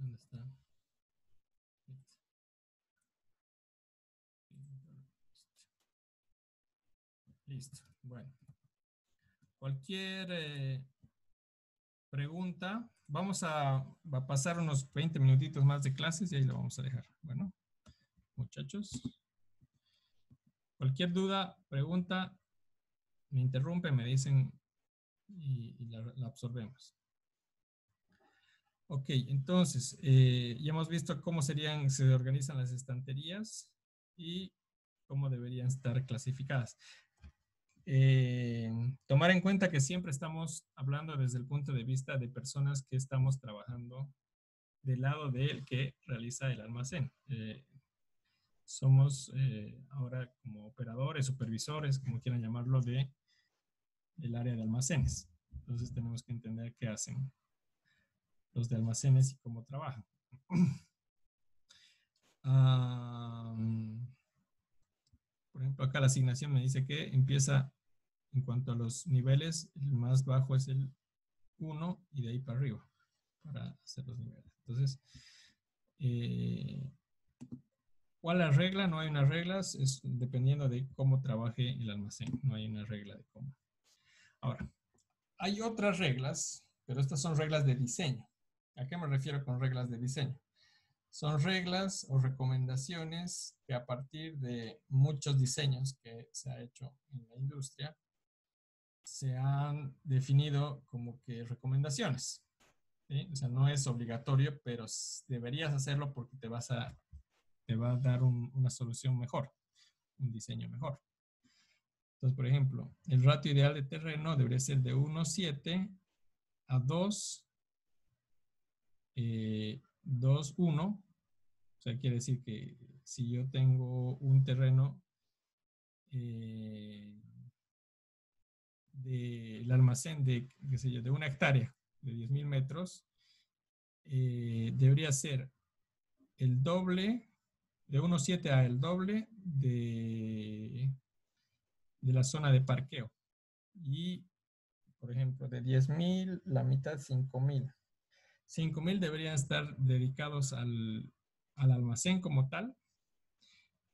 ¿Dónde está? Listo. Bueno, cualquier pregunta, va a pasar unos 20 minutitos más de clases y ahí lo vamos a dejar. Bueno, muchachos, cualquier duda, pregunta, me interrumpen, me dicen y la absorbemos. Ok, entonces, ya hemos visto cómo se organizan las estanterías y cómo deberían estar clasificadas. Tomar en cuenta que siempre estamos hablando desde el punto de vista de personas que estamos trabajando del lado del que realiza el almacén. Somos ahora como operadores, supervisores, como quieran llamarlo, del área de almacenes. Entonces tenemos que entender qué hacen los de almacenes y cómo trabajan. Por ejemplo, acá la asignación me dice que empieza en cuanto a los niveles, el más bajo es el 1 y de ahí para arriba para hacer los niveles. Entonces, ¿cuál es la regla? No hay unas reglas, es dependiendo de cómo trabaje el almacén. No hay una regla de cómo. Ahora, hay otras reglas, pero estas son reglas de diseño. ¿A qué me refiero con reglas de diseño? Son reglas o recomendaciones que a partir de muchos diseños que se ha hecho en la industria, se han definido como que recomendaciones. ¿Sí? O sea, no es obligatorio, pero deberías hacerlo porque te va a dar una solución mejor, un diseño mejor. Entonces, por ejemplo, el ratio ideal de terreno debería ser de 1,7 a 2, 2, 1. O sea, quiere decir que si yo tengo un terreno del almacén de, qué sé yo, de 1 hectárea, de 10,000 metros, debería ser el doble, de 1,7 a el doble de la zona de parqueo. Y, por ejemplo, de 10,000, la mitad 5,000. 5,000 deberían estar dedicados al almacén como tal,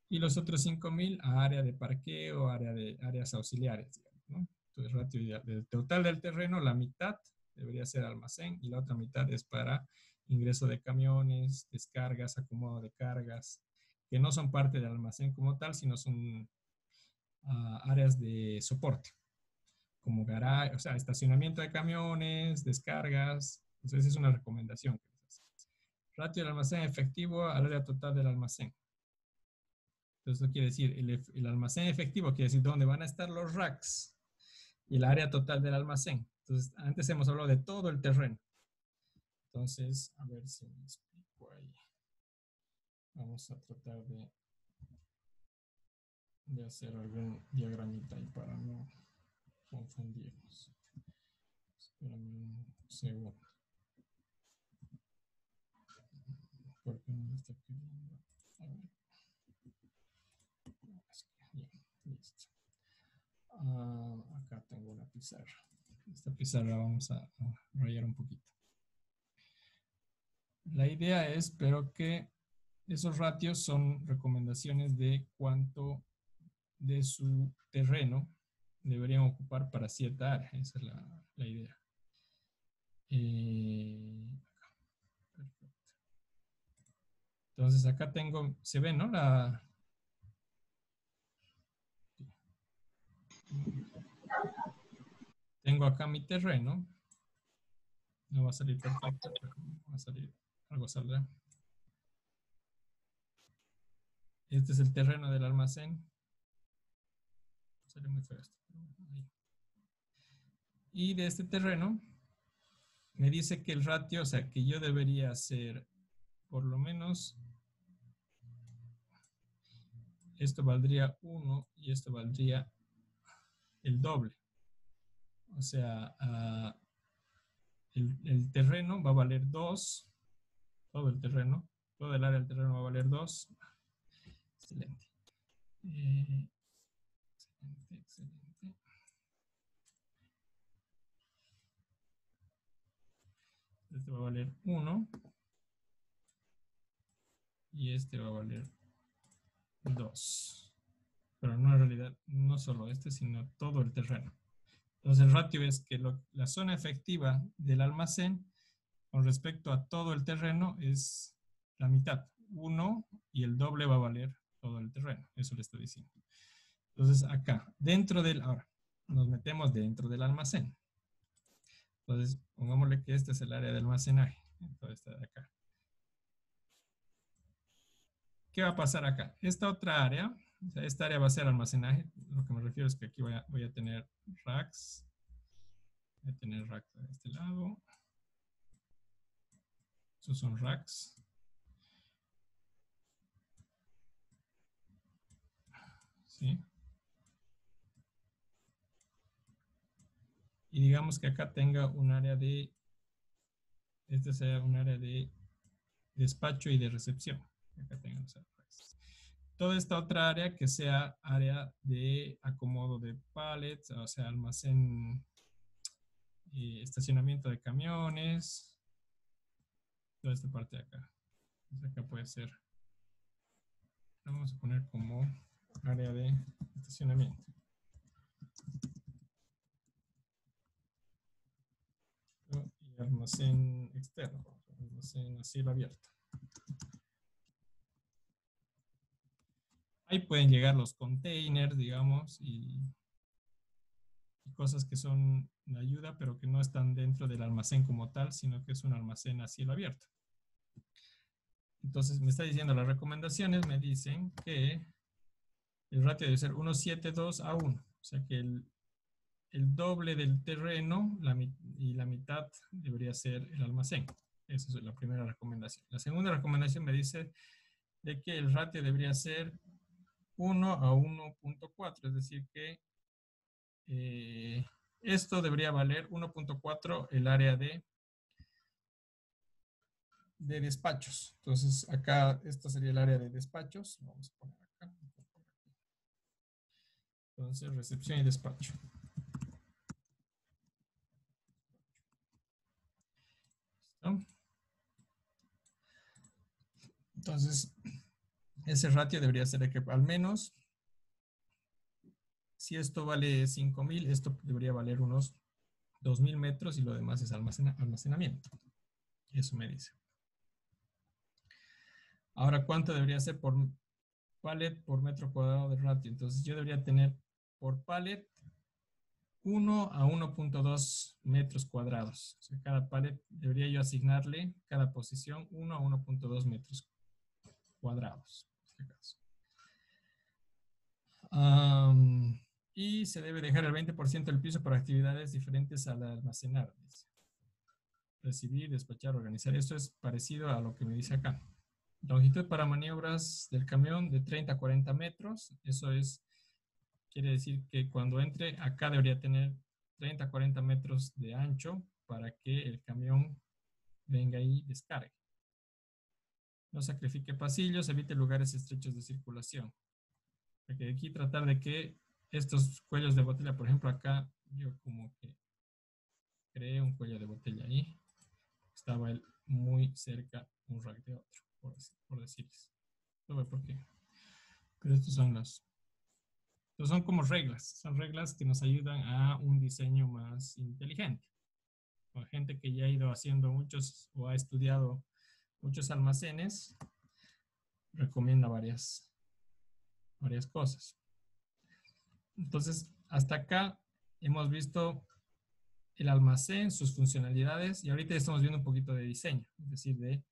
y los otros 5,000 a área de parqueo, áreas auxiliares, digamos, ¿no? Entonces, ratio ideal. Del total del terreno, la mitad debería ser almacén y la otra mitad es para ingreso de camiones, descargas, acomodo de cargas, que no son parte del almacén como tal, sino son áreas de soporte, como garaje, o sea, estacionamiento de camiones, descargas. Entonces, es una recomendación que les hace. Ratio del almacén efectivo al área total del almacén. Entonces, eso quiere decir, el almacén efectivo quiere decir dónde van a estar los racks y el área total del almacén. Entonces, antes hemos hablado de todo el terreno. Entonces, a ver si me explico ahí. Vamos a tratar de hacer algún diagramita ahí para no confundirnos. Espérame un segundo. ¿Por qué no me está pidiendo? A ver. Ya, listo. Acá tengo una pizarra. Esta pizarra vamos a rayar un poquito. La idea es, pero que esos ratios son recomendaciones de cuánto de su terreno deberían ocupar para cierta área. Esa es la idea. Perfecto. Entonces acá tengo, se ve, ¿no? Tengo acá mi terreno. No va a salir perfecto, pero va a salir, algo saldrá. Este es el terreno del almacén. Sale muy feo esto. Y de este terreno me dice que el ratio, o sea, que yo debería hacer por lo menos, esto valdría 1 y esto valdría el doble. O sea, el terreno va a valer 2, todo el terreno, todo el área del terreno va a valer 2. Excelente. Excelente, excelente. Este va a valer 1 y este va a valer 2. Pero no, en realidad no solo este, sino todo el terreno. Entonces el ratio es que la zona efectiva del almacén con respecto a todo el terreno es la mitad. 1 y el doble va a valer todo el terreno. Eso le estoy diciendo. Entonces acá, ahora, nos metemos dentro del almacén. Entonces, pongámosle que este es el área de almacenaje. Entonces, está de acá. ¿Qué va a pasar acá? Esta otra área, o sea, esta área va a ser almacenaje. Lo que me refiero es que aquí voy a tener racks. Voy a tener racks de este lado. Esos son racks. ¿Sí? Y digamos que acá tenga un área este sea un área de despacho y de recepción. Acá tengan los racks. Toda esta otra área que sea área de acomodo de pallets, o sea, almacén, estacionamiento de camiones, toda esta parte de acá. Entonces acá puede ser, vamos a poner como área de estacionamiento. Y almacén externo, almacén a cielo abierto. Ahí pueden llegar los containers, digamos, y cosas que son de ayuda, pero que no están dentro del almacén como tal, sino que es un almacén a cielo abierto. Entonces me está diciendo las recomendaciones, me dicen que el ratio debe ser 1,72 a 1. O sea que el doble del terreno y la mitad debería ser el almacén. Esa es la primera recomendación. La segunda recomendación me dice de que el ratio debería ser 1 a 1,4. Es decir que esto debería valer 1,4 el área de despachos. Entonces acá, esto sería el área de despachos. Vamos a poner acá. Entonces, recepción y despacho. ¿Listo? Entonces, ese ratio debería ser de que al menos, si esto vale 5,000, esto debería valer unos 2,000 metros y lo demás es almacenamiento. Eso me dice. Ahora, ¿cuánto debería ser por pallet por metro cuadrado de ratio? Entonces, yo debería tener por pallet 1 a 1,2 metros cuadrados. O sea, cada pallet debería yo asignarle cada posición 1 a 1,2 metros cuadrados. En este caso. Y se debe dejar el 20% del piso para actividades diferentes al almacenar. Dice. Recibir, despachar, organizar. Esto es parecido a lo que me dice acá. Longitud para maniobras del camión de 30 a 40 metros. Eso quiere decir que cuando entre acá debería tener 30 a 40 metros de ancho para que el camión venga y descargue. No sacrifique pasillos, evite lugares estrechos de circulación. Porque aquí tratar de que estos cuellos de botella, por ejemplo, acá yo como que creé un cuello de botella ahí. Estaba él muy cerca un rack de otro, por decirles. No sé por qué. Pero estos son como reglas. Son reglas que nos ayudan a un diseño más inteligente. La gente que ya ha ido haciendo muchos o ha estudiado muchos almacenes recomienda varias cosas. Entonces, hasta acá hemos visto el almacén, sus funcionalidades, y ahorita estamos viendo un poquito de diseño, es decir, de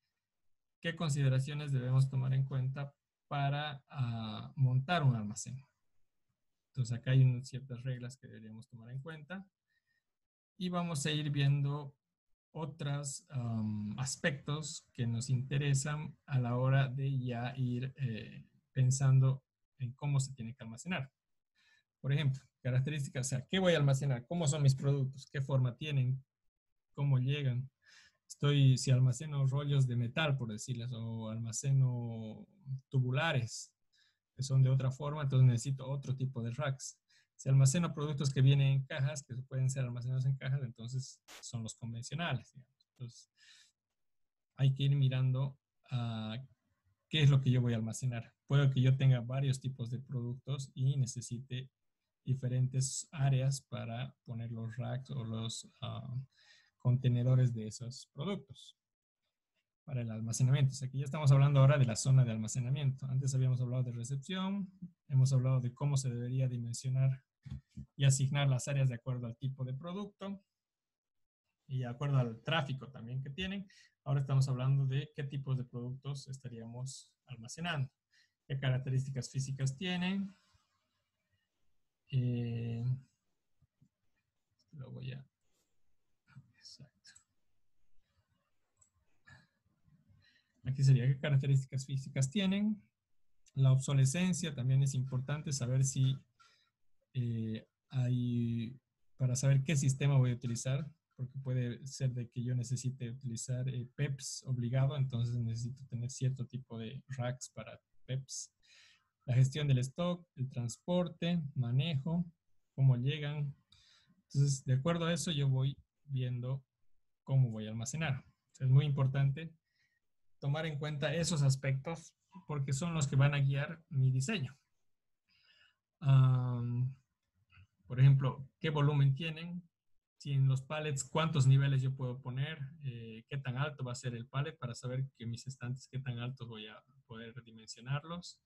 qué consideraciones debemos tomar en cuenta para montar un almacén. Entonces acá hay ciertas reglas que deberíamos tomar en cuenta y vamos a ir viendo otros aspectos que nos interesan a la hora de ya ir pensando en cómo se tiene que almacenar. Por ejemplo, características, o sea, ¿qué voy a almacenar? ¿Cómo son mis productos? ¿Qué forma tienen? ¿Cómo llegan? Si almaceno rollos de metal, por decirles, o almaceno tubulares, que son de otra forma, entonces necesito otro tipo de racks. Si almaceno productos que vienen en cajas, que pueden ser almacenados en cajas, entonces son los convencionales, digamos. Entonces, hay que ir mirando ¿qué es lo que yo voy a almacenar? Puede que yo tenga varios tipos de productos y necesite diferentes áreas para poner los racks o los contenedores de esos productos para el almacenamiento. O sea, que ya estamos hablando ahora de la zona de almacenamiento. Antes habíamos hablado de recepción, hemos hablado de cómo se debería dimensionar y asignar las áreas de acuerdo al tipo de producto y de acuerdo al tráfico también que tienen. Ahora estamos hablando de qué tipos de productos estaríamos almacenando, qué características físicas tienen. Lo voy a... Exacto. Aquí sería qué características físicas tienen. La obsolescencia también es importante saber si hay, para saber qué sistema voy a utilizar, porque puede ser de que yo necesite utilizar PEPs obligado, entonces necesito tener cierto tipo de racks para PEPs. La gestión del stock, el transporte, manejo, cómo llegan. Entonces, de acuerdo a eso, yo voy viendo cómo voy a almacenar. Es muy importante tomar en cuenta esos aspectos porque son los que van a guiar mi diseño. Por ejemplo, qué volumen tienen, si en los pallets cuántos niveles yo puedo poner, qué tan alto va a ser el pallet para saber que mis estantes qué tan altos voy a poder dimensionarlos,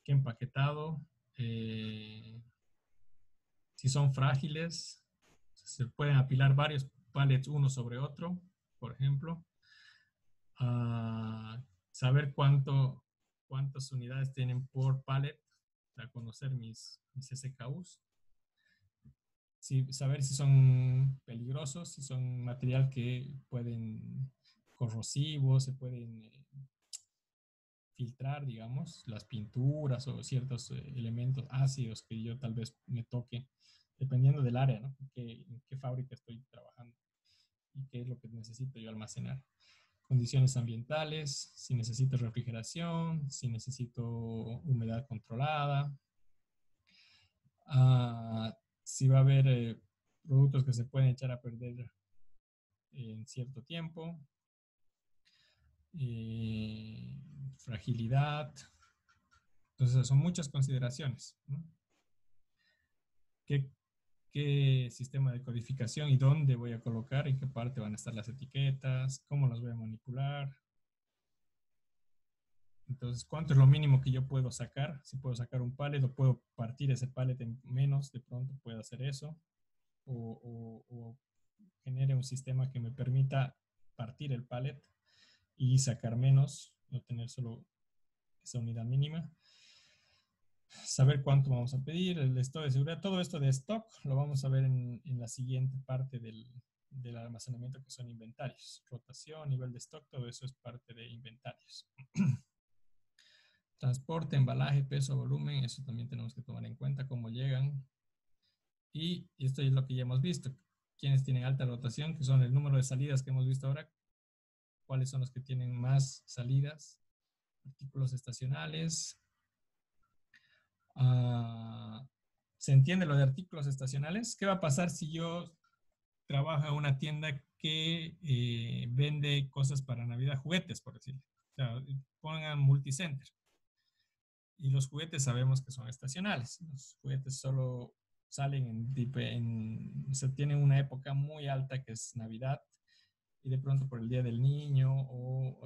qué empaquetado, si son frágiles, se pueden apilar varios pallets uno sobre otro, por ejemplo. Saber cuántas unidades tienen por pallet para conocer mis SKUs. Saber si son peligrosos, si son material que pueden corrosivos, se pueden filtrar, digamos, las pinturas o ciertos elementos ácidos que yo tal vez me toque, dependiendo del área, ¿no? En qué fábrica estoy trabajando y qué es lo que necesito yo almacenar. Condiciones ambientales, si necesito refrigeración, si necesito humedad controlada, si va a haber productos que se pueden echar a perder en cierto tiempo, fragilidad. Entonces, son muchas consideraciones, ¿no? ¿Qué sistema de codificación y dónde voy a colocar, en qué parte van a estar las etiquetas, cómo las voy a manipular? Entonces, ¿cuánto es lo mínimo que yo puedo sacar? Si puedo sacar un pallet o puedo partir ese pallet en menos, de pronto puedo hacer eso. O genere un sistema que me permita partir el pallet y sacar menos, no tener solo esa unidad mínima. Saber cuánto vamos a pedir, el stock de seguridad, todo esto de stock lo vamos a ver en la siguiente parte del almacenamiento, que son inventarios. Rotación, nivel de stock, todo eso es parte de inventarios. Transporte, embalaje, peso, volumen, eso también tenemos que tomar en cuenta, cómo llegan. Y esto es lo que ya hemos visto. Quienes tienen alta rotación, que son el número de salidas que hemos visto ahora, cuáles son los que tienen más salidas, artículos estacionales. ¿Se entiende lo de artículos estacionales? ¿Qué va a pasar si yo trabajo en una tienda que vende cosas para Navidad, juguetes, por decirlo? O sea, pongan multicenter. Y los juguetes sabemos que son estacionales. Los juguetes solo salen o sea, tienen una época muy alta que es Navidad y de pronto por el Día del Niño o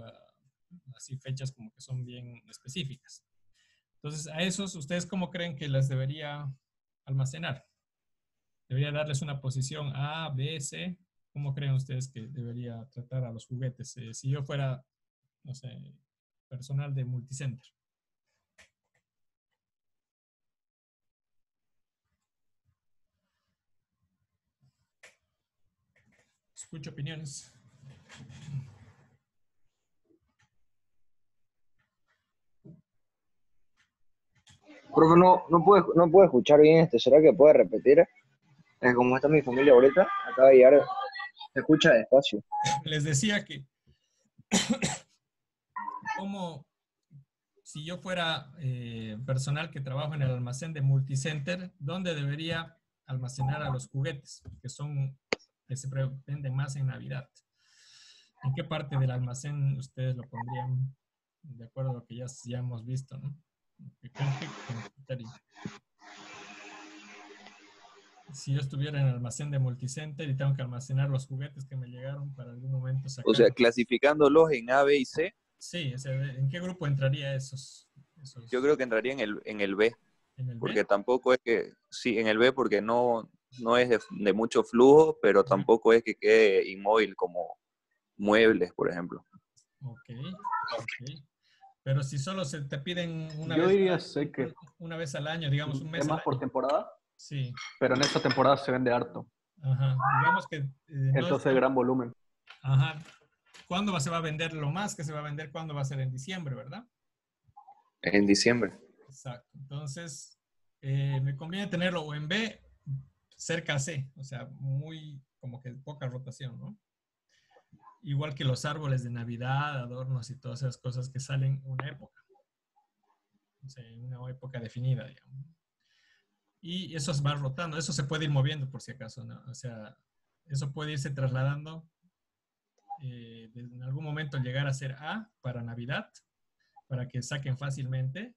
así fechas como que son bien específicas. Entonces, a esos, ¿ustedes cómo creen que las debería almacenar? ¿Debería darles una posición A, B, C? ¿Cómo creen ustedes que debería tratar a los juguetes? Si yo fuera, no sé, personal de multicenter. Escucho opiniones. Profe, no puedo escuchar bien esto. ¿Será que puede repetir? Es como está mi familia ahorita, acaba de llegar, se escucha despacio. Les decía que como si yo fuera personal que trabajo en el almacén de multicenter, ¿dónde debería almacenar a los juguetes? Que se venden más en Navidad. ¿En qué parte del almacén ustedes lo pondrían? de acuerdo a lo que ya hemos visto, ¿no? Con criterio. Si yo estuviera en el almacén de Multicenter y tengo que almacenar los juguetes que me llegaron para algún momento O sea, sacarlos. clasificándolos en A, B y C, Sí, o sea, ¿en qué grupo entraría yo creo que entraría en el B, en el B? porque tampoco es que, sí, en el B porque no es de mucho flujo, pero tampoco es que quede inmóvil como muebles, por ejemplo. Ok, ok. Pero si solo se te piden Yo diría sé que una vez al año, digamos un mes es al más por año. temporada, Sí, pero en esta temporada se vende harto. ajá. Digamos que no es Entonces, gran volumen. ajá. ¿Cuándo se va a vender lo más que se va a vender? ¿Cuándo va a ser? En diciembre, ¿verdad? En diciembre. Exacto. Entonces, me conviene tenerlo o en B, cerca a C, o sea, muy como que poca rotación, ¿no? Igual que los árboles de Navidad, adornos y todas esas cosas que salen en una época, o sea, en una época definida, digamos. Y eso va rotando, eso se puede ir moviendo por si acaso, ¿no? O sea, eso puede irse trasladando, en algún momento llegar a ser A para Navidad, para que saquen fácilmente,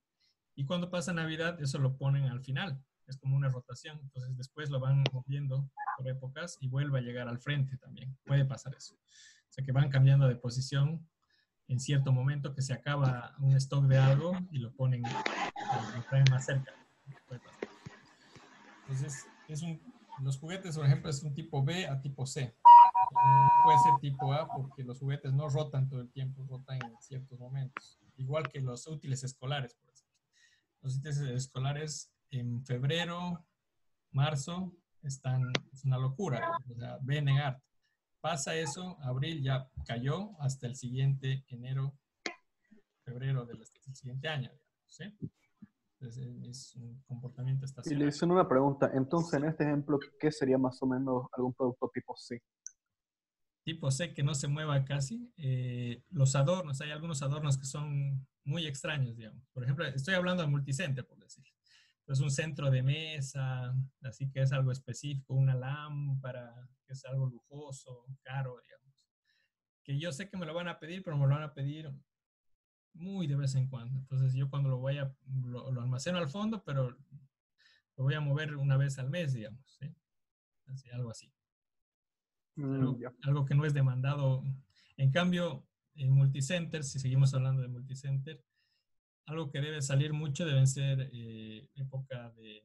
y cuando pasa Navidad, eso lo ponen al final, es como una rotación, entonces después lo van moviendo por épocas y vuelve a llegar al frente también, puede pasar eso. O sea, que van cambiando de posición en cierto momento, que se acaba un stock de algo y lo ponen, lo traen más cerca. Puede pasar. Entonces, los juguetes, por ejemplo, es un tipo B a tipo C. No puede ser tipo A porque los juguetes no rotan todo el tiempo, rotan en ciertos momentos. Igual que los útiles escolares, por ejemplo. Los útiles escolares en febrero, marzo, es una locura. O sea, ven en arte. Pasa eso, abril ya cayó hasta el siguiente enero, febrero del siguiente año, digamos, ¿sí? Entonces, es un comportamiento Y le estacional. dicen una pregunta. Entonces, en este ejemplo, ¿qué sería más o menos algún producto tipo C? Tipo C que no se mueva casi. Los adornos, hay algunos adornos que son muy extraños, digamos. Por ejemplo, estoy hablando de multicenter, por decir. Es un centro de mesa, así que es algo específico, una lámpara, que es algo lujoso, caro, digamos. Que yo sé que me lo van a pedir, pero me lo van a pedir muy de vez en cuando. Entonces yo cuando lo almaceno al fondo, pero lo voy a mover una vez al mes, digamos, ¿sí? Así, algo así. Ya. Algo que no es demandado. En cambio, en multicenter, si seguimos hablando de multicenter, algo que debe salir mucho deben ser época de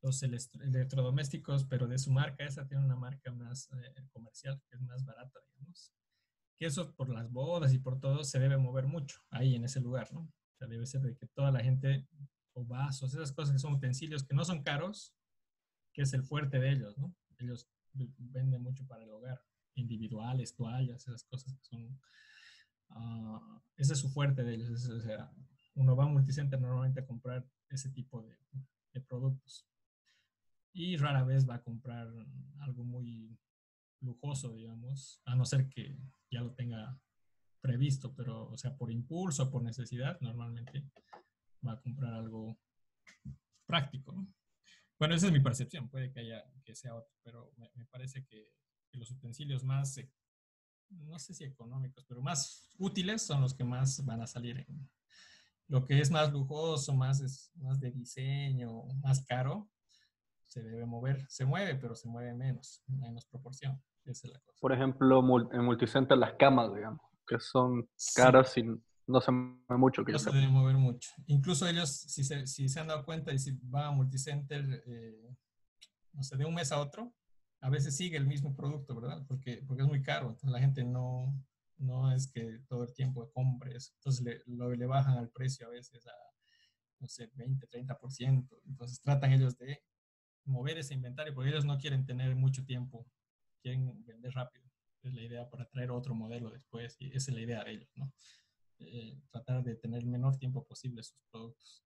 los electrodomésticos, pero de su marca. Esa tiene una marca más comercial, que es más barata, digamos. Que eso por las bodas y por todo se debe mover mucho ahí en ese lugar, ¿no? O sea, debe ser de que toda la gente, o vasos, esas cosas que son utensilios que no son caros, que es el fuerte de ellos, ¿no? Ellos venden mucho para el hogar, individuales, toallas, esas cosas que son, ese es su fuerte de ellos. O sea, uno va a Multicenter normalmente a comprar ese tipo de productos y rara vez va a comprar algo muy lujoso, digamos, a no ser que ya lo tenga previsto, pero, o sea, por impulso, por necesidad, normalmente va a comprar algo práctico, ¿no? Bueno, esa es mi percepción, puede que sea otro, pero me parece que los utensilios más, no sé si económicos, pero más útiles son los que más van a salir. Lo que es más lujoso, más de diseño, más caro, se debe mover, se mueve, pero se mueve menos proporción. Esa es la cosa. Por ejemplo, en multicenter las camas, digamos, que son Sí, caras y no se mueve mucho, que no yo se sepa. debe mover mucho. Incluso ellos, si se han dado cuenta y si van a Multicenter, no sé, de un mes a otro, a veces sigue el mismo producto, ¿verdad? Porque es muy caro, entonces la gente no es que todo el tiempo compre eso. Entonces le bajan al precio a veces a, no sé, 20, 30%. Entonces tratan ellos de mover ese inventario porque ellos no quieren tener mucho tiempo, quieren vender rápido. Es la idea para traer otro modelo después y esa es la idea de ellos, ¿no? Tratar de tener el menor tiempo posible sus productos.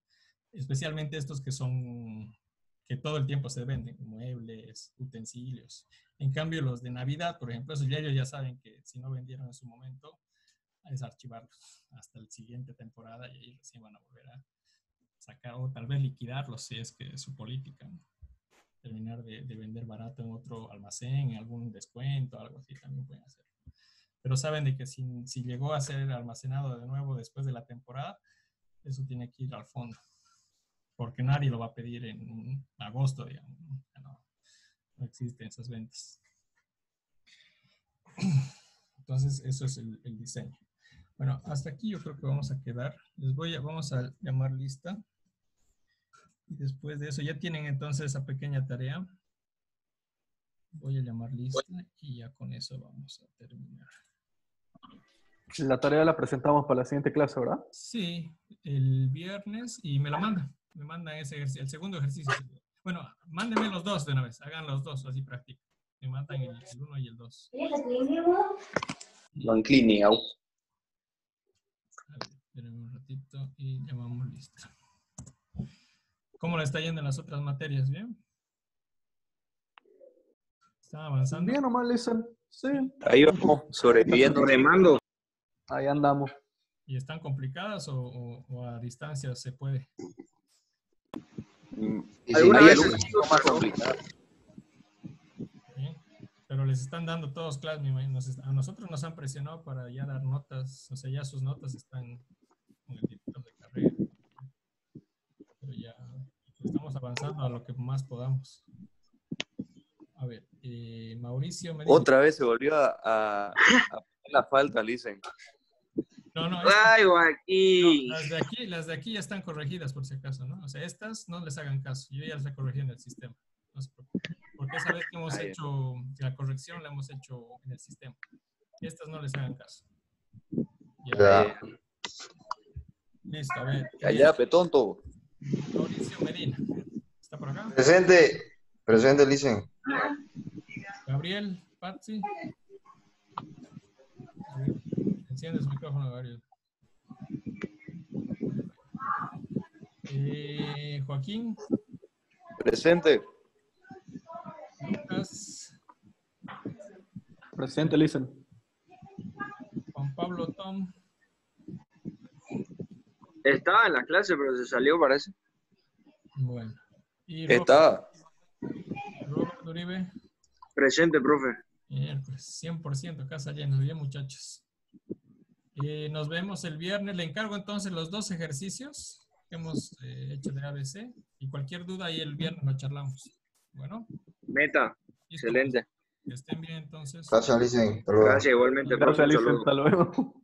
Especialmente estos que todo el tiempo se venden, muebles, utensilios. En cambio, los de Navidad, por ejemplo, esos ya ellos ya saben que si no vendieron en su momento, es archivarlos hasta la siguiente temporada y ahí recién van a volver a sacar o tal vez liquidarlos si es que es su política, ¿no? Terminar de vender barato en otro almacén, en algún descuento, algo así también pueden hacer. Pero saben de que si llegó a ser almacenado de nuevo después de la temporada, eso tiene que ir al fondo. Porque nadie lo va a pedir en agosto, digamos. No existen esas ventas. Entonces, eso es el diseño. Bueno, hasta aquí yo creo que vamos a quedar. Vamos a llamar lista. Y después de eso, ya tienen entonces esa pequeña tarea. Voy a llamar lista y ya con eso vamos a terminar. La tarea la presentamos para la siguiente clase, ¿verdad? Sí, el viernes y me la mandan. Me mandan ese ejercicio, el segundo ejercicio. Bueno, mándenme los dos de una vez. Hagan los dos, así práctica. Me mandan el 1 y el 2. Van cleaning out. Espérenme un ratito y llamamos lista. ¿Cómo le está yendo en las otras materias? ¿Bien? ¿Están avanzando? Bien nomás, listen. Sí. Ahí vamos, sobreviviendo. Remando. Ahí andamos. ¿Y están complicadas o a distancia se puede? Y ¿Alguna hay vez algunas que son más complicadas. Bien. Pero les están dando todos clases, me imagino. A nosotros nos han presionado para ya dar notas, o sea, ya sus notas están con el director de carrera. Pero ya estamos avanzando a lo que más podamos. A ver, Mauricio me dice... Otra vez se volvió a poner la falta, dicen. No, Ay, Joaquín. las de aquí ya están corregidas por si acaso, ¿no? O sea, estas no les hagan caso. Yo ya las he corregido en el sistema. No se preocupen. Porque esa vez que hemos hecho la corrección, la hemos hecho en el sistema. Estas no les hagan caso. Ya. Listo, a ver. Allá, petonto. Mauricio Medina. ¿Está por acá? Presente, Licen. Gabriel, Patsy. Enciende su micrófono, Gabriel. Joaquín. Presente. Lucas. Presente, listen. Juan Pablo Tom. Estaba en la clase, pero se salió, parece. Bueno. Y Está. Robert Uribe. Presente, profe. Pues 100%, casa llena. Bien, muchachos. Nos vemos el viernes. Le encargo entonces los 2 ejercicios que hemos hecho de ABC. Y cualquier duda ahí el viernes lo charlamos. Bueno. Meta. Listo. Excelente. Que estén bien entonces. Gracias, Licen. Hasta luego. Gracias, igualmente, profe. Gracias, Un listen. saludo. Hasta luego.